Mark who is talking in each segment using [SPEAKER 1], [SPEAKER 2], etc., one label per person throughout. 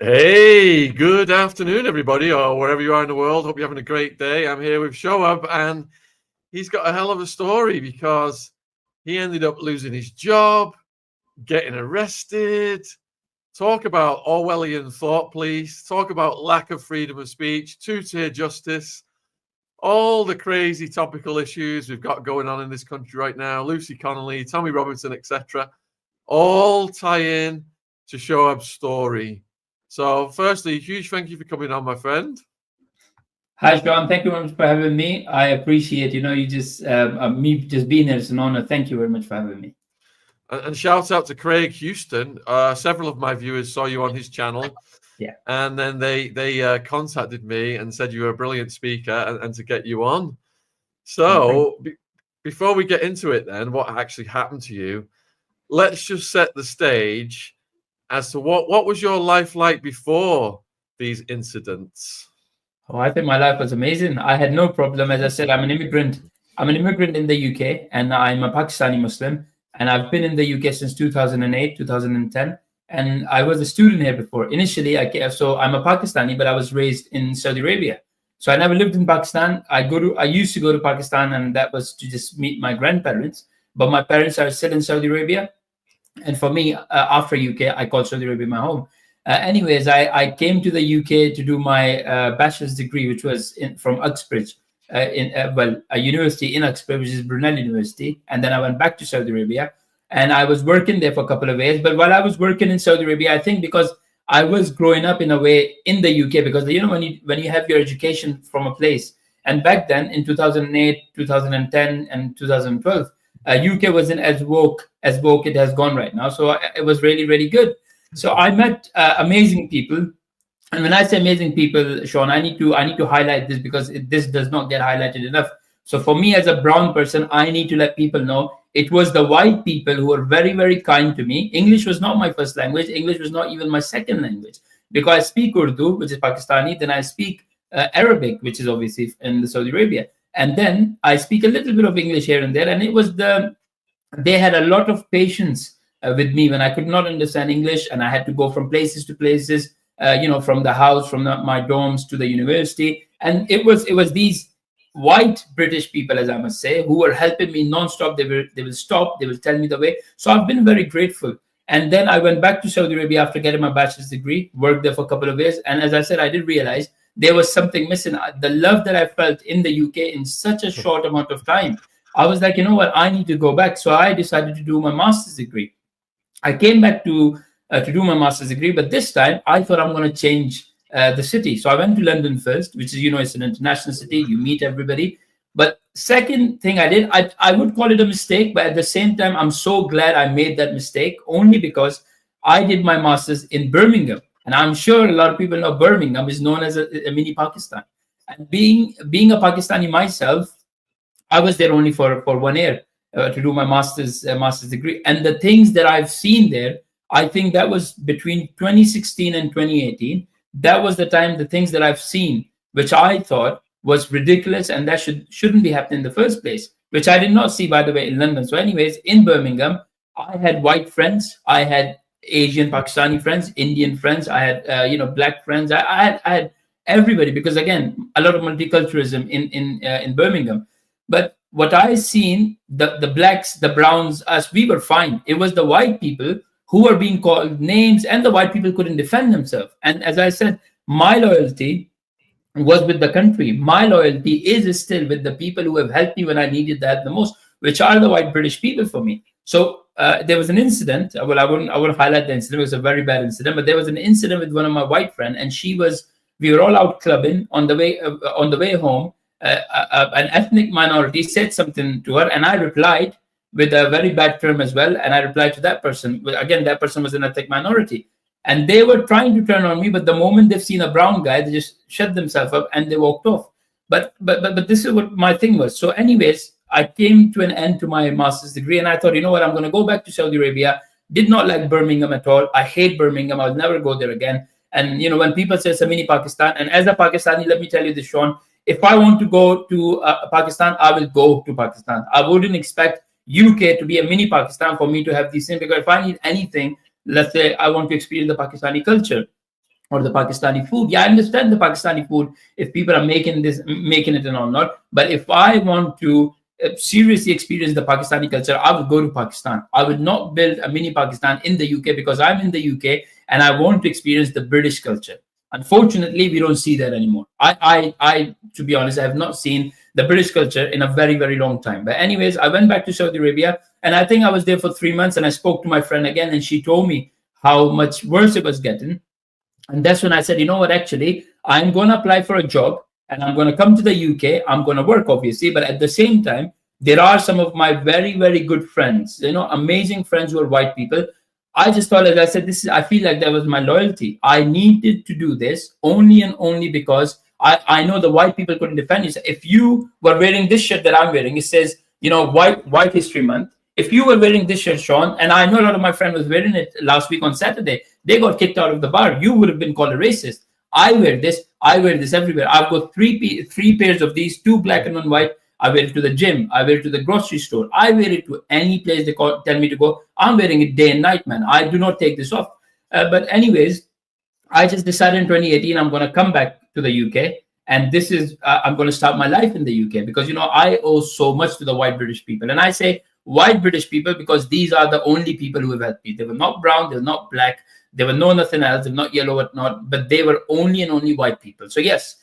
[SPEAKER 1] Hey, good afternoon, everybody, or wherever you are in the world. Hope you're having a great day. I'm here with Shoaib, and he's got a hell of a story because he ended up losing his job, getting arrested. Talk about Orwellian thought police. Talk about lack of freedom of speech, two-tier justice, all the crazy topical issues we've got going on in this country right now. Lucy Connolly, Tommy Robinson, etc. All tie in to Shoaib's story. So, firstly, huge thank you for coming on, my friend.
[SPEAKER 2] Hi, Sean. Thank you very much for having me. I appreciate, you just me just being here. It's an honor. Thank you very much for having me.
[SPEAKER 1] And shout out to Craig Houston. Several of my viewers saw you on his channel.
[SPEAKER 2] Yeah.
[SPEAKER 1] And then they contacted me and said you were a brilliant speaker and to get you on. So, before we get into it, then, what actually happened to you, let's just set the stage as to what was your life like before these incidents.
[SPEAKER 2] Oh, I think my life was amazing. I had no problem. As I said, I'm an immigrant. I'm an immigrant in the UK, and I'm a Pakistani Muslim. And I've been in the UK since 2008, 2010. And I was a student here before. Initially, so I'm a Pakistani, but I was raised in Saudi Arabia. So I never lived in Pakistan. I used to go to Pakistan, and that was to just meet my grandparents. But my parents are still in Saudi Arabia. And for me, after UK, I call Saudi Arabia my home. Anyways, I came to the UK to do my bachelor's degree, which was from Uxbridge, a university in Uxbridge, which is Brunel University. And then I went back to Saudi Arabia, and I was working there for a couple of years. But while I was working in Saudi Arabia, I think because I was growing up in a way in the UK, because when you have your education from a place, and back then in 2008, 2010, and 2012, UK wasn't as woke it has gone right now. So it was really, really good. So I met amazing people, and when I say amazing people, Sean, I need to highlight this because this does not get highlighted enough. So for me as a brown person, I need to let people know it was the white people who were very, very kind to me. English was not my first language. English was not even my second language, because I speak Urdu, which is Pakistani. Then I speak Arabic, which is obviously in Saudi Arabia, and then I speak a little bit of English here and there. And they had a lot of patience with me when I could not understand English, and I had to go from places to places, from the house, from my dorms to the university. And it was these white British people, as I must say, who were helping me nonstop. They will stop, they will tell me the way. So I've been very grateful. And then I went back to Saudi Arabia after getting my bachelor's degree, worked there for a couple of years. And as I said, I did realize there was something missing. The love that I felt in the UK in such a short amount of time, I was like, you know what, I need to go back. So I decided to do my master's degree. I came back to do my master's degree, but this time I thought I'm going to change the city. So I went to London first, which is, it's an international city. You meet everybody. But second thing I did, I would call it a mistake, but at the same time, I'm so glad I made that mistake, only because I did my master's in Birmingham. And I'm sure a lot of people know Birmingham is known as a mini Pakistan. And being a Pakistani myself, I was there only for 1 year. To do my master's degree, and the things that I've seen there, I think that was between 2016 and 2018. That was the time, the things that I've seen, which I thought was ridiculous, and that shouldn't be happening in the first place, which I did not see, by the way, in London. So anyways, in Birmingham, I had white friends, I had Asian Pakistani friends, Indian friends, I had black friends, I had everybody, because again, a lot of multiculturalism in Birmingham. But what I seen, the blacks, the browns, us, we were fine. It was the white people who were being called names, and the white people couldn't defend themselves. And as I said, my loyalty was with the country. My loyalty is still with the people who have helped me when I needed that the most, which are the white British people for me. So there was an incident. Well, I won't highlight the incident. It was a very bad incident, but there was an incident with one of my white friends, and we were all out clubbing on the way home. An ethnic minority said something to her, and I replied with a very bad term as well. And I replied to that person. Again, that person was an ethnic minority, and they were trying to turn on me. But the moment they've seen a brown guy, they just shut themselves up and they walked off. But this is what my thing was. So, anyways, I came to an end to my master's degree, and I thought, you know what, I'm going to go back to Saudi Arabia. Did not like Birmingham at all. I hate Birmingham. I'll never go there again. And when people say it's a mini Pakistan, and as a Pakistani, let me tell you this, Sean. If I want to go to Pakistan, I will go to Pakistan. I wouldn't expect UK to be a mini Pakistan for me to have these things, because if I need anything, let's say I want to experience the Pakistani culture, or the Pakistani food. Yeah, I understand the Pakistani food if people are making it and all not. But if I want to seriously experience the Pakistani culture, I would go to Pakistan. I would not build a mini Pakistan in the UK because I'm in the UK and I want to experience the British culture. Unfortunately, we don't see that anymore. To be honest, I have not seen the British culture in a very, very long time. But anyways, I went back to Saudi Arabia, and I think I was there for 3 months, and I spoke to my friend again, and she told me how much worse it was getting. And that's when I said, you know what, actually, I'm going to apply for a job and I'm going to come to the UK. I'm going to work, obviously. But at the same time, there are some of my very, very good friends, amazing friends who are white people. I just thought, as I said, I feel like that was my loyalty. I needed to do this only and only because I know the white people couldn't defend you. If you were wearing this shirt that I'm wearing, it says, White History Month. If you were wearing this shirt, Sean, and I know a lot of my friends was wearing it last week on Saturday, they got kicked out of the bar. You would have been called a racist. I wear this everywhere. I've got three pairs of these, 2 black and 1 white. I wear it to the gym. I wear it to the grocery store. I wear it to any place they tell me to go. I'm wearing it day and night, man. I do not take this off. But anyways, I just decided in 2018, I'm going to come back to the UK. And this is, I'm going to start my life in the UK because, I owe so much to the white British people. And I say white British people because these are the only people who have helped me. They were not brown. They were not black. They were no nothing else. They were not yellow, whatnot. But they were only and only white people. So yes.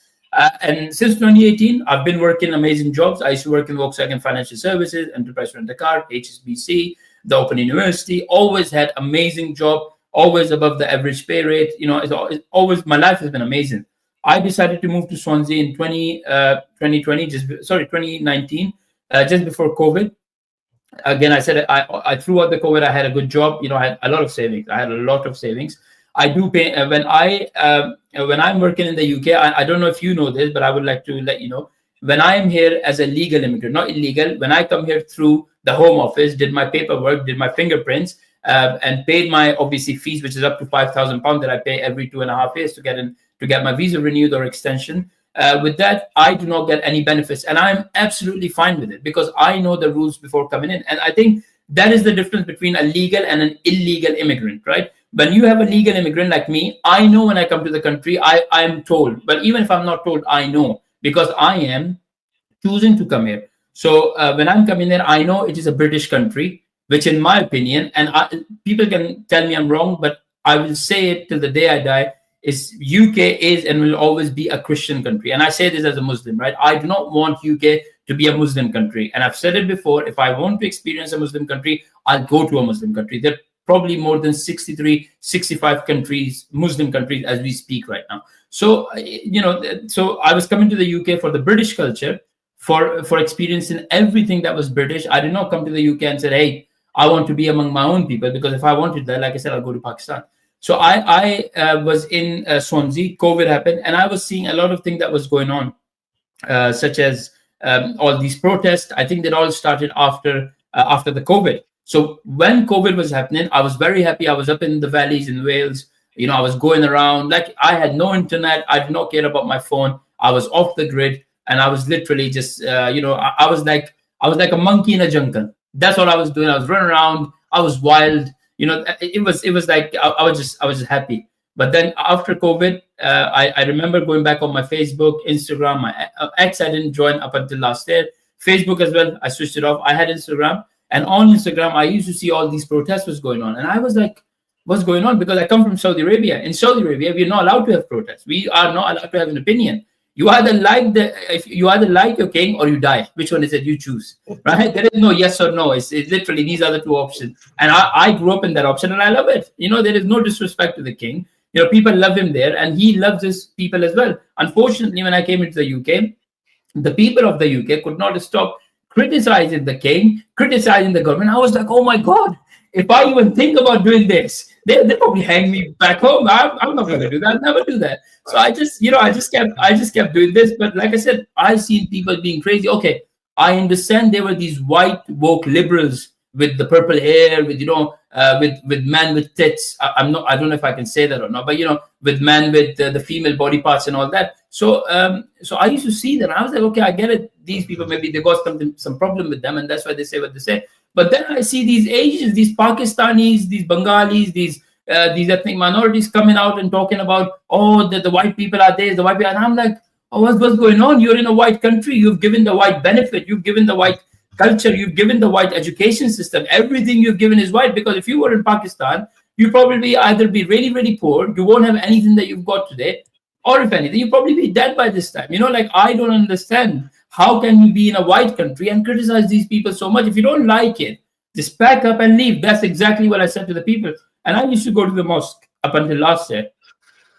[SPEAKER 2] And since 2018, I've been working amazing jobs. I used to work in Volkswagen Financial Services, Enterprise Rent-A-Car, HSBC, the Open University. Always had amazing job. Always above the average pay rate. It's always, my life has been amazing. I decided to move to Swansea in 2019, just before COVID. Again, I said I throughout the COVID, I had a good job. I had a lot of savings. I do pay when I'm working in the UK. I don't know if you know this, but I would like to let you know. When I am here as a legal immigrant, not illegal, when I come here through the Home Office, did my paperwork, did my fingerprints, and paid my obviously fees, which is up to £5,000 that I pay every 2.5 years to get my visa renewed or extension. With that, I do not get any benefits, and I'm absolutely fine with it because I know the rules before coming in. And I think that is the difference between a legal and an illegal immigrant, right? When you have a legal immigrant like me, I know when I come to the country, I'm told. But even if I'm not told, I know because I am choosing to come here. So when I'm coming there, I know it is a British country, which in my opinion, and people can tell me I'm wrong, but I will say it till the day I die, is UK is and will always be a Christian country. And I say this as a Muslim, right? I do not want UK to be a Muslim country. And I've said it before, if I want to experience a Muslim country, I'll go to a Muslim country. There are probably more than 63, 65 countries, Muslim countries, as we speak right now. So, so I was coming to the UK for the British culture, for experiencing everything that was British. I did not come to the UK and said, hey, I want to be among my own people, because if I wanted that, like I said, I'll go to Pakistan. So I was in Swansea, COVID happened, and I was seeing a lot of things that was going on, such as all these protests. I think that all started after the COVID. So when COVID was happening, I was very happy. I was up in the valleys in Wales. I was going around. Like, I had no internet. I did not care about my phone. I was off the grid, and I was literally just, I was like a monkey in a jungle. That's all I was doing. I was running around. I was wild. It was like I was just happy. But then after COVID, I remember going back on my Facebook, Instagram, my X I didn't join up until last year. Facebook as well, I switched it off. I had Instagram, and on Instagram, I used to see all these protests was going on, and I was like, what's going on? Because I come from Saudi Arabia. In Saudi Arabia, we're not allowed to have protests. We are not allowed to have an opinion. You either like your king or you die. Which one is it? You choose, right? There is no yes or no. It's literally these are the two options. And I grew up in that option, and I love it. There is no disrespect to the king. People love him there, and he loves his people as well. Unfortunately, when I came into the UK, the people of the UK could not stop criticizing the king, criticizing the government. I was like, oh my God, if I even think about doing this, they probably hang me back home. I'm not going to do that. I'll never do that. So I just kept doing this. But like I said, I've seen people being crazy. Okay, I understand there were these white woke liberals with the purple hair, with with men with tits. I don't know if I can say that or not, but with men with the female body parts and all that. So I used to see them. I was like, okay, I get it. These people, maybe they got some problem with them, and that's why they say what they say. But then I see these Asians, these Pakistanis, these Bengalis, these these ethnic minorities coming out and talking about, oh, the white people are there, the white people. And I'm like, oh, what's going on? You're in a white country. You've given the white benefit. You've given the white culture. You've given the white education system. Everything you've given is white. Because if you were in Pakistan, you probably either be really, really poor. You won't have anything that you've got today. Or if anything, you'll probably be dead by this time. Like, I don't understand. How can you be in a white country and criticize these people so much? If you don't like it, just pack up and leave. That's exactly what I said to the people. And I used to go to the mosque up until last year.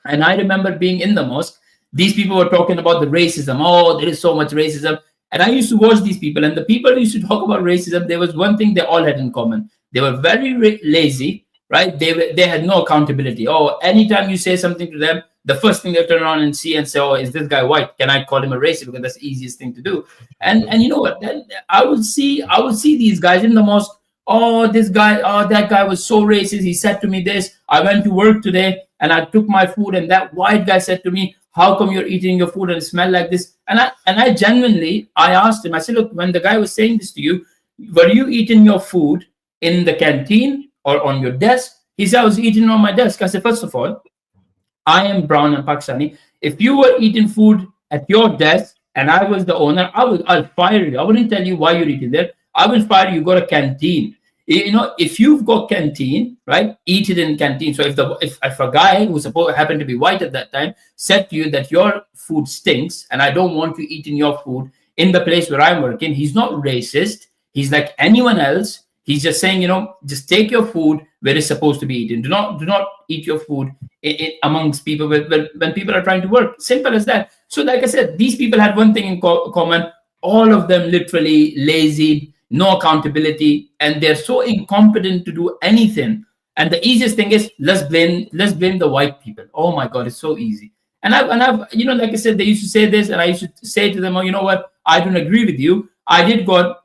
[SPEAKER 2] And I remember being in the mosque. These people were talking about the racism. Oh, there is so much racism. And I used to watch these people. And the people who used to talk about racism, there was one thing they all had in common. They were very lazy, right? They had no accountability. Oh, anytime you say something to them, the first thing they turn around and see and say, oh, is this guy white? Can I call him a racist? Because that's the easiest thing to do. And you know what? Then I would see these guys in the mosque. Oh, this guy, oh, that guy was so racist. He said to me this. I went to work today and I took my food, and that white guy said to me, how come you're eating your food and it smell like this? And I genuinely, I asked him, I said, look, when the guy was saying this to you, were you eating your food in the canteen or on your desk? He said, I was eating on my desk. I said, first of all, I am brown and Pakistani. If you were eating food at your desk and I was the owner, I'll fire you. I wouldn't tell you why you're eating there. I will fire you. Go to canteen. If you've got canteen, right, eat it in canteen. So if a guy who happened to be white at that time said to you that your food stinks and I don't want you eating your food in the place where I'm working, he's not racist. He's like anyone else. He's just saying, just take your food where it's supposed to be eaten. Do not eat your food amongst people when people are trying to work. Simple as that. So like I said, these people had one thing in common. All of them literally lazy, no accountability, and they're so incompetent to do anything. And the easiest thing is let's blame the white people. Oh my God, it's so easy. And I've like I said, they used to say this, and I used to say to them, oh, you know what? I don't agree with you. I did got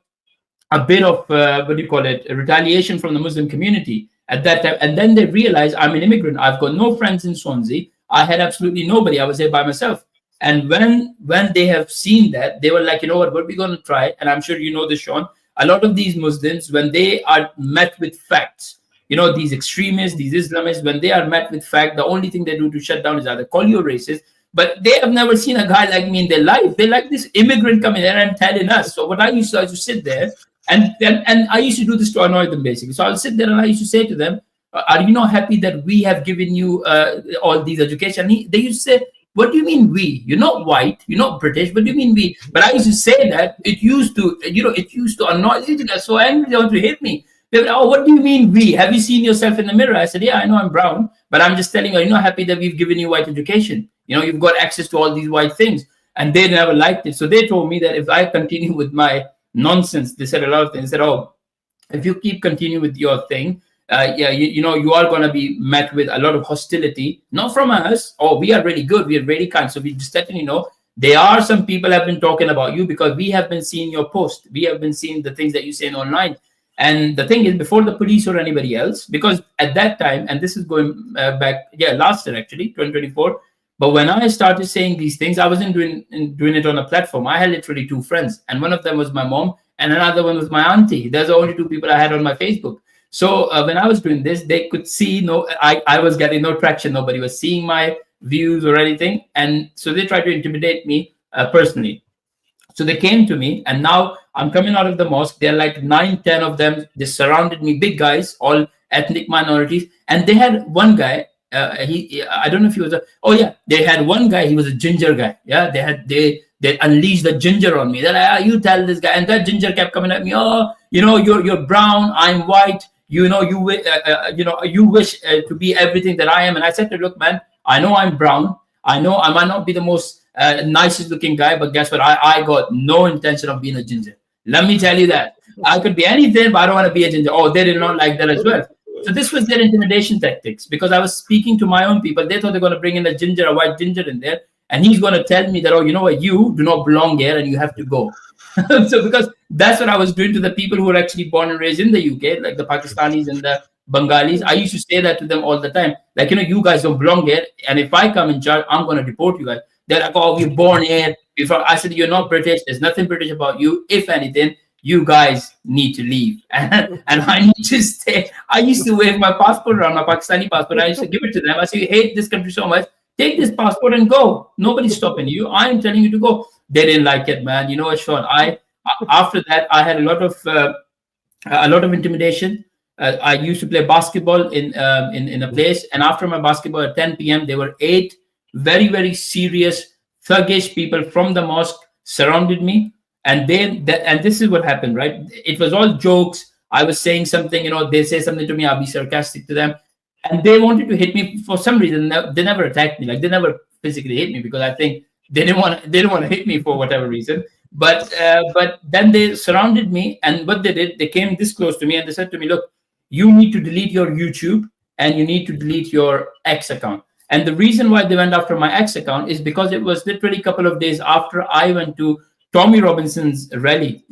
[SPEAKER 2] a bit of retaliation from the Muslim community at that time. And then they realized I'm an immigrant. I've got no friends in Swansea. I had absolutely nobody. I was there by myself. And when they have seen that, they were like, you know what are we going to try? And I'm sure you know this, Sean. A lot of these Muslims, when they are met with facts, these extremists, these Islamists, when they are met with fact, the only thing they do to shut down is either call you a racist, but they have never seen a guy like me in their life. They like this immigrant coming in and telling us. So what I used to sit there, and I used to do this to annoy them, basically. So I'll sit there and I used to say to them, are you not happy that we have given you all these education? They used to say, what do you mean we? You're not white, you're not British, what do you mean we? But I used to say that. It used to annoy you. They're so angry, they want to hit me. They were like, oh, what do you mean we? Have you seen yourself in the mirror? I said, yeah, I know I'm brown, but I'm just telling you, are you not happy that we've given you white education? You've got access to all these white things. And they never liked it. So they told me that if I continue with my nonsense, they said a lot of things. They said, oh, if you keep continuing with your thing, you are going to be met with a lot of hostility, not from us. Oh, we are really good. We are really kind. So we just let you know, there are some people have been talking about you because we have been seeing your post. We have been seeing the things that you say online. And the thing is, before the police or anybody else, because at that time, and this is going back, last year actually, 2024. But when I started saying these things, I wasn't doing it on a platform. I had literally two friends, and one of them was my mom, and another one was my auntie. There's the only two people I had on my Facebook. So when I was doing this, they could see I was getting no traction. Nobody was seeing my views or anything. And so they tried to intimidate me personally. So they came to me, and now I'm coming out of the mosque. They're like 9-10 of them. They surrounded me, big guys, all ethnic minorities. And they had one guy, I don't know if he was they had one guy, he was a ginger guy. Yeah, they unleashed the ginger on me. They're like, you tell this guy. And that ginger kept coming at me. Oh, you're brown, I'm white. You wish to be everything that I am. And I said to him, look, man, I know I'm brown. I know I might not be the most nicest looking guy, but guess what? I got no intention of being a ginger. Let me tell you that. I could be anything, but I don't want to be a ginger. Oh, they did not like that as well. So this was their intimidation tactics, because I was speaking to my own people. They thought they're going to bring in a white ginger in there, and he's going to tell me that, oh, you know what, you do not belong here and you have to go. So because that's what I was doing to the people who were actually born and raised in the UK, like the Pakistanis and the Bengalis. I used to say that to them all the time. Like, you guys don't belong here. And if I come in charge, I'm going to deport you guys. They're like, oh, we're born here. I said, you're not British. There's nothing British about you. If anything, you guys need to leave and I need to stay. I used to wave my passport around, my Pakistani passport. I used to give it to them. I said, you hate this country so much, take this passport and go. Nobody's stopping you. I am telling you to go. They didn't like it, man. You know what, Sean? After that, I had a lot of intimidation. I used to play basketball in a place, and after my basketball at 10 p.m., there were 8 very, very serious, thuggish people from the mosque surrounded me. And this is what happened, right? It was all jokes. I was saying something, they say something to me, I'll be sarcastic to them. And they wanted to hit me for some reason. They never attacked me. Like, they never physically hit me because I think they didn't want to hit me for whatever reason. But then they surrounded me, and what they did, they came this close to me and they said to me, look, you need to delete your YouTube and you need to delete your X account. And the reason why they went after my X account is because it was literally a couple of days after I went to Tommy Robinson's rally,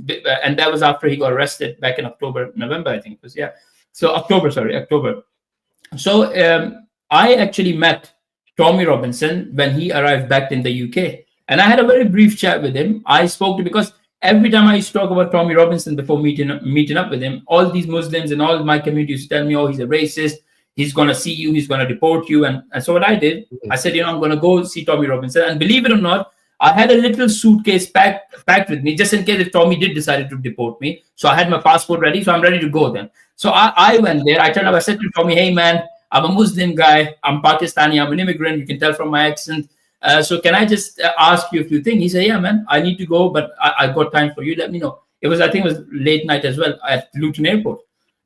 [SPEAKER 2] and that was after he got arrested back in November, I think it was, yeah. So October. So I actually met Tommy Robinson when he arrived back in the UK. And I had a very brief chat with him. I spoke to, because every time I used to talk about Tommy Robinson before meeting up with him, all these Muslims and all my community used to tell me, oh, he's a racist. He's going to see you. He's going to deport you. And so what I did, I said, I'm going to go see Tommy Robinson. And believe it or not, I had a little suitcase packed with me just in case if Tommy did decide to deport me. So I had my passport ready. So I'm ready to go then. So I went there. I said to Tommy, hey, man, I'm a Muslim guy. I'm Pakistani. I'm an immigrant. You can tell from my accent. So can I just ask you a few things? He said, yeah, man, I need to go, but I got time for you. Let me know. I think it was late night as well at Luton Airport.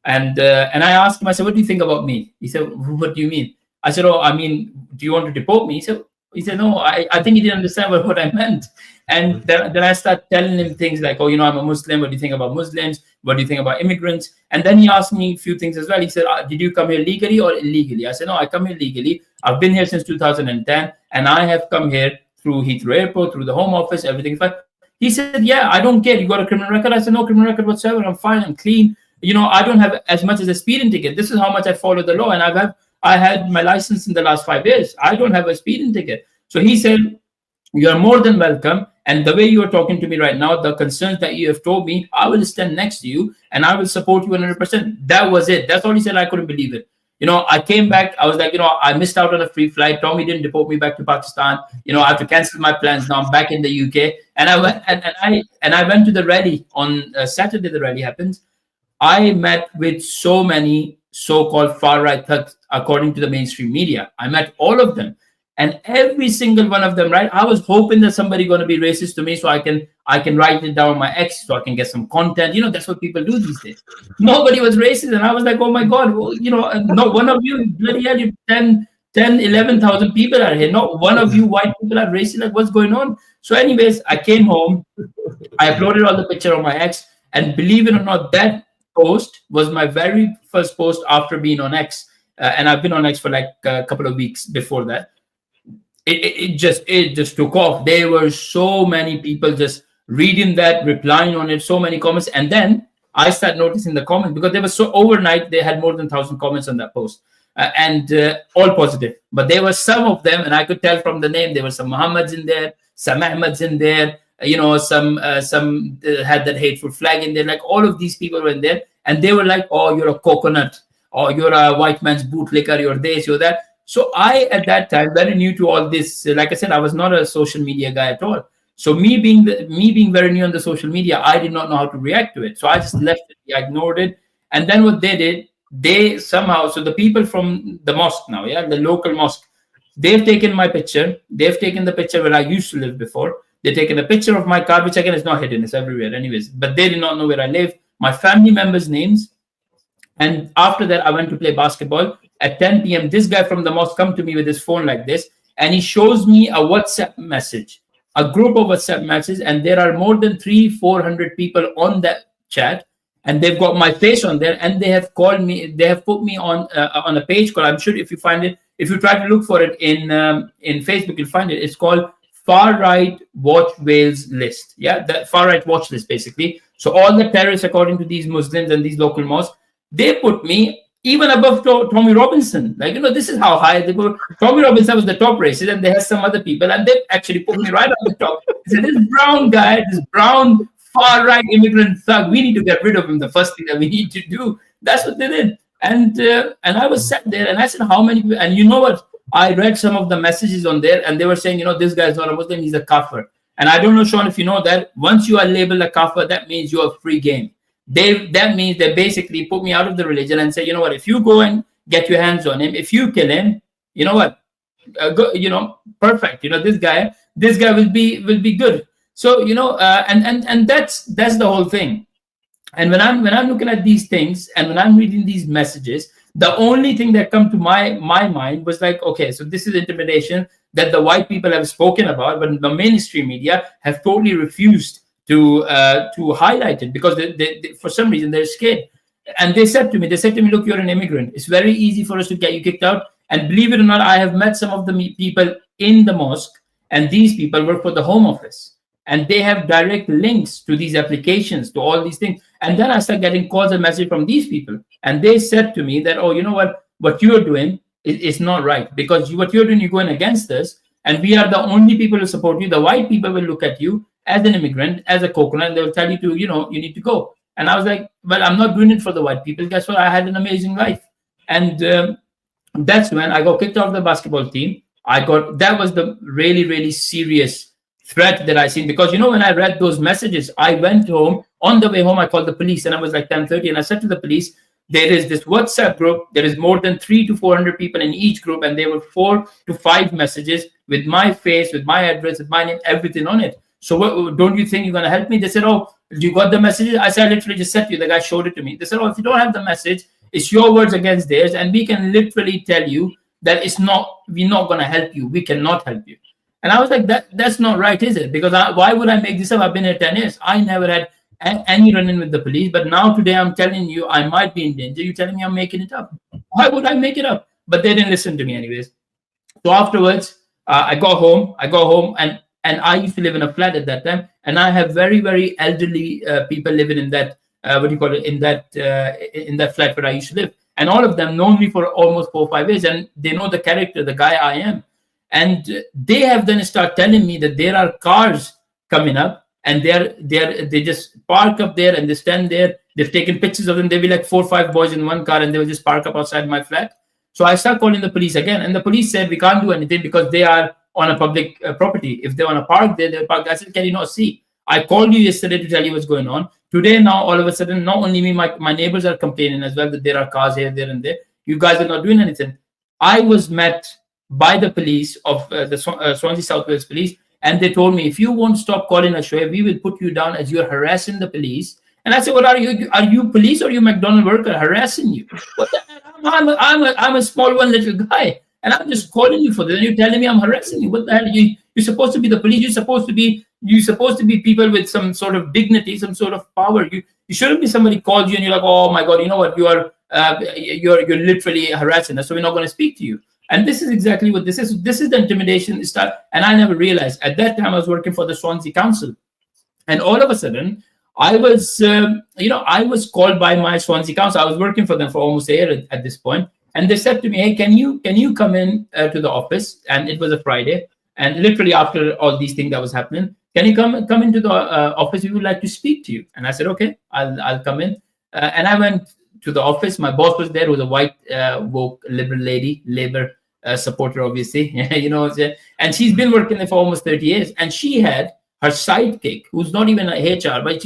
[SPEAKER 2] And I asked him, I said, what do you think about me? He said, what do you mean? I said, oh, I mean, do you want to deport me? He said, no, I think he didn't understand what I meant. And then I started telling him things like, oh, I'm a Muslim. What do you think about Muslims? What do you think about immigrants? And then he asked me a few things as well. He said, did you come here legally or illegally? I said, no, I come here legally. I've been here since 2010. And I have come here through Heathrow Airport, through the Home Office, everything. He said, yeah, I don't care. You got a criminal record? I said, no criminal record whatsoever. I'm fine. I'm clean. I don't have as much as a speeding ticket. This is how much I follow the law. And I had my license in the last 5 years. I don't have a speeding ticket. So he said, you're more than welcome. And the way you are talking to me right now, the concerns that you have told me, I will stand next to you and I will support you 100%. That was it. That's all he said. I couldn't believe it. I came back. I was like, I missed out on a free flight. Tommy didn't deport me back to Pakistan. I have to cancel my plans. Now I'm back in the UK. And I went and I went to the rally on Saturday. The rally happens. I met with so many so-called far-right thugs, according to the mainstream media. I met all of them. And every single one of them, right? I was hoping that somebody going to be racist to me so I can write it down on my X so I can get some content. That's what people do these days. Nobody was racist. And I was like, oh my God, well, not one of you, bloody hell, 11,000 people are here. Not one of you white people are racist. Like, what's going on? So anyways, I came home. I uploaded all the picture on my X. And believe it or not, that post was my very first post after being on X. And I've been on X for like a couple of weeks before that. It just took off. There were so many people just reading that, replying on it, so many comments. And then I started noticing the comments because they were so overnight, they had more than 1,000 comments on that post and all positive. But there were some of them, and I could tell from the name, there were some Muhammads in there, some Ahmads in there, some had that hateful flag in there. Like all of these people were in there and they were like, oh, you're a coconut, or you're a white man's bootlicker, you're this, you're that. So I, at that time, very new to all this, like I said, I was not a social media guy at all. So me being very new on the social media, I did not know how to react to it. So I just left it, I ignored it. And then what they did, they somehow, so the people from the mosque now, the local mosque, they've taken my picture. They've taken the picture where I used to live before. They've taken a picture of my car, which again is not hidden, it's everywhere anyways. But they did not know where I live, my family members' names. And after that, I went to play basketball. At 10 p.m., this guy from the mosque come to me with his phone like this, and he shows me a WhatsApp message, a group of WhatsApp messages, and there are more than 300-400 people on that chat, and they've got my face on there, and they have called me, they have put me on a page called, I'm sure if you find it, if you try to look for it in Facebook, you'll find it. It's called Far Right Watch Wales List. The Far Right Watch List, basically. So all the terrorists, according to these Muslims and these local mosques, they put me even above Tommy Robinson. Like, this is how high they go. Tommy Robinson was the top racist, and they had some other people, and they actually put me right on the top. They said, this brown guy, this brown far right immigrant thug. We need to get rid of him. The first thing that we need to do. That's what they did. And I was sat there and I said, how many people? And you know what? I read some of the messages on there and they were saying, this guy's not a Muslim, he's a kafir. And I don't know, Sean, if you know that once you are labeled a kafir, that means you are free game. That means they basically put me out of the religion and say, you know what, if you go and get your hands on him, if you kill him, you know what, perfect. This guy will be good. So and that's the whole thing. And when I'm looking at these things and when I'm reading these messages, the only thing that come to my mind was like, okay, so this is intimidation that the white people have spoken about, but the mainstream media have totally refused to highlight it because they for some reason they're scared. And they said to me, look, you're an immigrant. It's very easy for us to get you kicked out. And believe it or not, I have met some of the people in the mosque, and these people work for the Home Office. And they have direct links to these applications, to all these things. And then I started getting calls and messages from these people. And they said to me that, oh, you know what you're doing is not right. Because what you're doing, you're going against us. And we are the only people who support you. The white people will look at you as an immigrant, as a coconut, and they'll tell you to, you need to go. And I was like, well, I'm not doing it for the white people. Guess what? I had an amazing life. And that's when I got kicked out of the basketball team. That was the really, really serious threat that I seen, because when I read those messages, I went home. On the way home, I called the police, and I was like 10:30, and I said to the police, there is this WhatsApp group, there is more than 300 to 400 people in each group, and there were 4 to 5 messages with my face, with my address, with my name, everything on it. So don't you think you're going to help me? They said, oh, you got the messages? I said, I literally just said to you. The guy showed it to me. They said, oh, if you don't have the message, it's your words against theirs, and we can literally tell you that we're not going to help you. We cannot help you. And I was like, that's not right, is it? Because why would I make this up? I've been here 10 years. I never had any run-in with the police. But now today I'm telling you I might be in danger. You're telling me I'm making it up. Why would I make it up? But they didn't listen to me anyways. So afterwards, I got home, and I used to live in a flat at that time. And I have very, very elderly people living in that, in that flat where I used to live. And all of them know me for almost 4 or 5 years. And they know the character, the guy I am. And they have then start telling me that there are cars coming up, and they just park up there and they stand there. They've taken pictures of them. There'll be like 4 or 5 boys in one car, and they will just park up outside my flat. So I start calling the police again, and the police said we can't do anything because they are on a public property. If they want to park there, they'll park. I said, can you not see? I called you yesterday to tell you what's going on. Today, now all of a sudden, not only me, my neighbors are complaining as well that there are cars here, there, and there. You guys are not doing anything. I was met by the police of the Swansea South Wales police, and they told me, if you won't stop calling us Shoaib, we will put you down as you're harassing the police. And I said, what are you? Are you police or are you McDonald's worker harassing you? What the hell? I'm a small one little guy, and I'm just calling you for this. And you're telling me I'm harassing you. What the hell? You're supposed to be the police. You're supposed to be people with some sort of dignity, some sort of power. You shouldn't be somebody calls you and you're like, oh my God, you know what? You're literally harassing us, so we're not going to speak to you. And this is exactly what this is. This is the intimidation start. And I never realized at that time I was working for the Swansea Council, and all of a sudden I was, I was called by my Swansea Council. I was working for them for almost a year at this point, and they said to me, "Hey, can you come in to the office?" And it was a Friday, and literally after all these things that was happening, can you come into the office? We would like to speak to you. And I said, "Okay, I'll come in." And I went to the office. My boss was there, who was a white, woke, liberal lady, Labour supporter, obviously, and she's been working there for almost 30 years. And she had her sidekick, who's not even a HR, but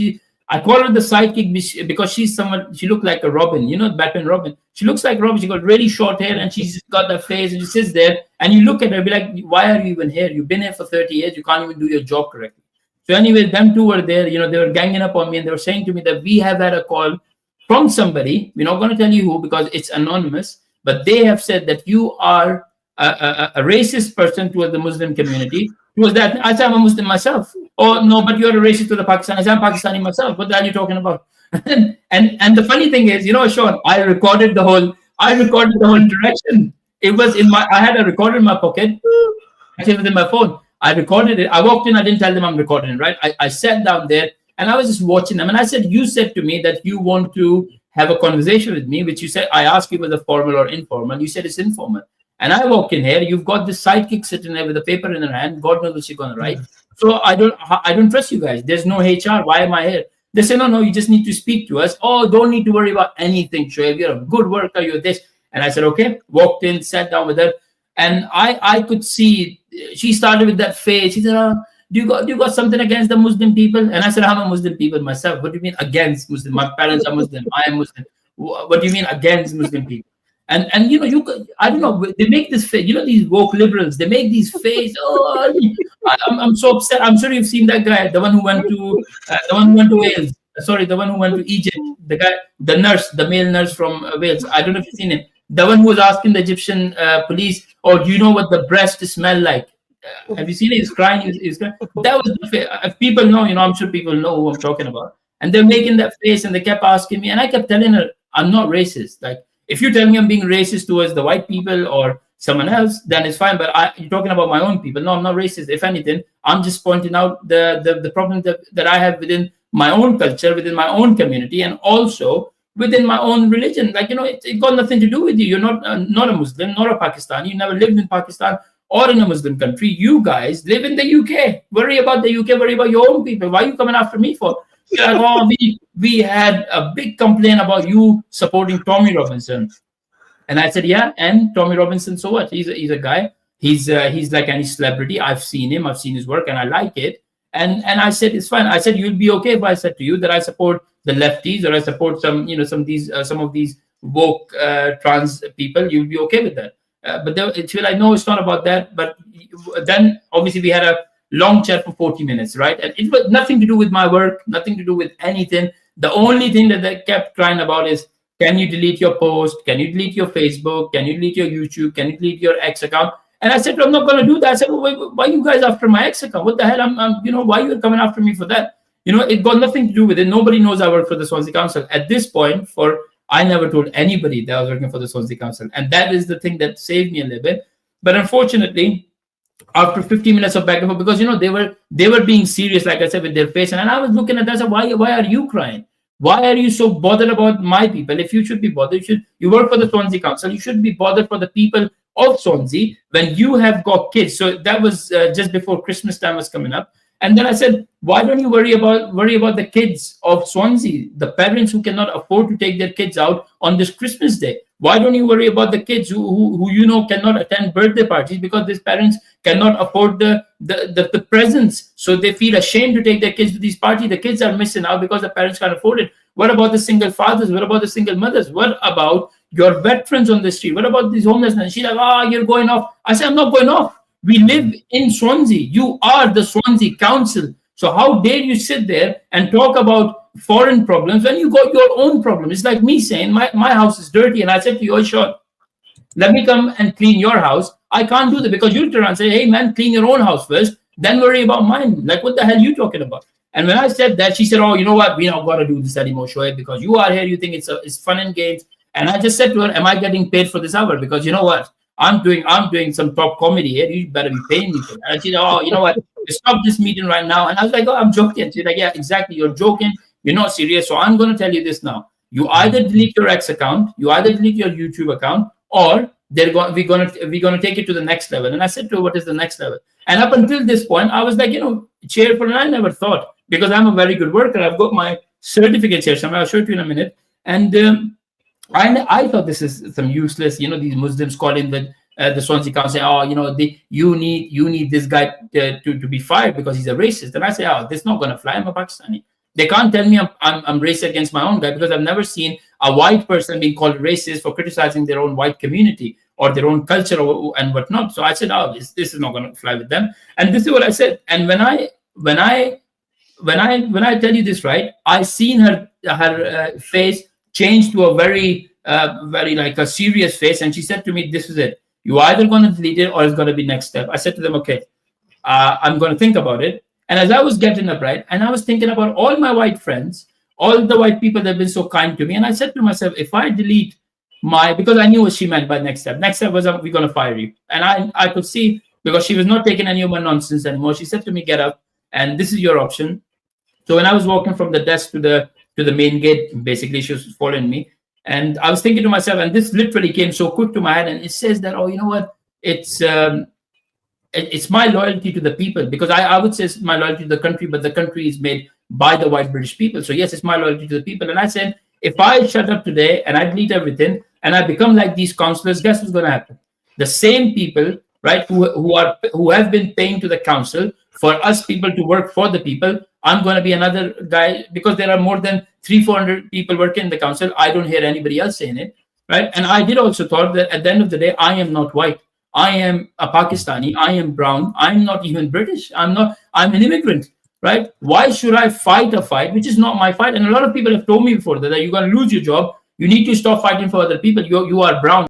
[SPEAKER 2] I call her the sidekick because she's someone, she looked like a Robin, Batman Robin. She looks like Robin. She got really short hair, and she's got that face, and she sits there, and you look at her, be like, why are you even here? You've been here for 30 years. You can't even do your job correctly. So anyway, them two were there, they were ganging up on me, and they were saying to me that we have had a call from somebody, we're not going to tell you who because it's anonymous, but they have said that you are a racist person towards the Muslim community. Towards that, I said, I'm a Muslim myself. Oh, no, but you're a racist to the Pakistani. I said, I'm Pakistani myself. What the hell are you talking about? and the funny thing is, Sean, I recorded the whole interaction. It was I had a recorder in my pocket. Actually, it was in my phone. I recorded it. I walked in. I didn't tell them I'm recording it, right? I sat down there, and I was just watching them. And I said, you said to me that you want to have a conversation with me, which you said, I asked you whether formal or informal. You said it's informal. And I walk in here. You've got this sidekick sitting there with a paper in her hand. God knows what she's going to write. So I don't trust you guys. There's no HR. Why am I here? They say, no, you just need to speak to us. Oh, don't need to worry about anything, Shoaib. You're a good worker. You're this. And I said, okay. Walked in, sat down with her, and I could see she started with that face. She said, do you got something against the Muslim people? And I said, I'm a Muslim people myself. What do you mean against Muslim? My parents are Muslim. I am Muslim. What do you mean against Muslim people? And you know, I don't know, they make this face, you know, these woke liberals, they make these face. Oh, I'm so upset. I'm sure you've seen that guy, the one who went to Wales. Sorry, the one who went to Egypt. The guy, the male nurse from Wales. I don't know if you've seen him. The one who was asking the Egyptian police, "Oh, do you know what the breast smell like?" Have you seen it? He's crying. He's crying. That was the face. If people know, you know, I'm sure people know who I'm talking about. And they're making that face, and they kept asking me, and I kept telling her, "I'm not racist. Like, if you tell me I'm being racist towards the white people or someone else, then it's fine. But you're talking about my own people. No, I'm not racist. If anything, I'm just pointing out the problem that I have within my own culture, within my own community, and also within my own religion. Like, you know, it got nothing to do with you. You're not a Muslim, not a Pakistani. You never lived in Pakistan or in a Muslim country. You guys live in the UK. Worry about the UK. Worry about your own people. Why are you coming after me for?" Like, oh, we had a big complaint about you supporting Tommy Robinson. And I said, yeah, and Tommy Robinson, so what? He's a guy. He's like any celebrity. I've seen him. I've seen his work, and I like it. And I said, it's fine. I said, you'll be okay if I said to you that I support the lefties, or I support some of these woke trans people. You'll be okay with that. But it's like, no, it's not about that. But then obviously we had a long chat for 40 minutes, right? And it was nothing to do with my work, nothing to do with anything. The only thing that they kept crying about is, can you delete your post? Can you delete your Facebook? Can you delete your YouTube? Can you delete your X account? And I said, I'm not going to do that. I said, well, why are you guys after my X account? What the hell? Why are you coming after me for that? You know, it got nothing to do with it. Nobody knows I work for the Swansea Council. At this point, I never told anybody that I was working for the Swansea Council. And that is the thing that saved me a little bit. But unfortunately, after 15 minutes of back and forth, because, you know, they were being serious, like I said, with their face. And I was looking at that. I said, why are you crying? Why are you so bothered about my people? If you should be bothered, you work for the Swansea Council. You should be bothered for the people of Swansea when you have got kids. So that was just before Christmas time was coming up. And then I said, why don't you worry about the kids of Swansea, the parents who cannot afford to take their kids out on this Christmas day? Why don't you worry about the kids who you know cannot attend birthday parties because these parents cannot afford the presents? So they feel ashamed to take their kids to these parties. The kids are missing out because the parents can't afford it. What about the single fathers? What about the single mothers? What about your veterans on the street? What about these homelessness? She's like, you're going off. I said, I'm not going off. We live in Swansea. You are the Swansea Council. So how dare you sit there and talk about foreign problems when you got your own problem? It's like me saying my house is dirty, and I said to you, oh, sure, let me come and clean your house. I can't do that because you turn around and say, hey man, clean your own house first, then worry about mine. Like, what the hell are you talking about? And when I said that, she said, oh, you know what, we not got to do this anymore, Shoaib, because you are here, you think it's fun and games. And I just said to her, am I getting paid for this hour? Because you know what, I'm doing some top comedy here. You better be paying me for that. And she said, oh, you know what, stop this meeting right now. And I was like, oh, I'm joking. She's like, yeah, exactly, you're joking. You're not serious. So I'm going to tell you this now. You either delete your X account, you either delete your YouTube account, or we're going to take it to the next level. And I said to her, what is the next level? And up until this point, I was like, you know, cheerful. And I never thought, because I'm a very good worker, I've got my certificates here. So I'll show it to you in a minute. And I thought this is some useless, you know, these Muslims calling the Swansea Council, oh, you know, you need this guy to be fired because he's a racist. And I say, oh, this is not going to fly. I'm a Pakistani. They can't tell me I'm racist against my own guy, because I've never seen a white person being called racist for criticizing their own white community or their own culture and whatnot. So I said, oh, this is not going to fly with them. And this is what I said. And when I tell you this, right, I seen her face change to a very like a serious face, and she said to me, this is it. You either going to delete it or it's going to be next step. I said to them, okay, I'm going to think about it. And as I was getting up, right, and I was thinking about all my white friends, all the white people that have been so kind to me, and I said to myself, if I delete because I knew what she meant by next step. Next step was, we're going to fire you. And I could see, because she was not taking any of my nonsense anymore. She said to me, get up, and this is your option. So when I was walking from the desk to the main gate, basically she was following me. And I was thinking to myself, and this literally came so quick to my head, and it says that, oh, you know what, it's it's my loyalty to the people, because I would say it's my loyalty to the country, but the country is made by the white British people. So yes, it's my loyalty to the people. And I said, if I shut up today and I delete everything and I become like these councillors, guess what's going to happen? The same people, right, who have been paying to the council for us people to work for the people, I'm going to be another guy, because there are more than 300-400 people working in the council. I don't hear anybody else saying it, right? And I did also thought that at the end of the day, I am not white. I am a Pakistani. I am brown. I'm not even British. I'm an immigrant, right? Why should I fight a fight which is not my fight? And a lot of people have told me before that you're going to lose your job. You need to stop fighting for other people. You are brown.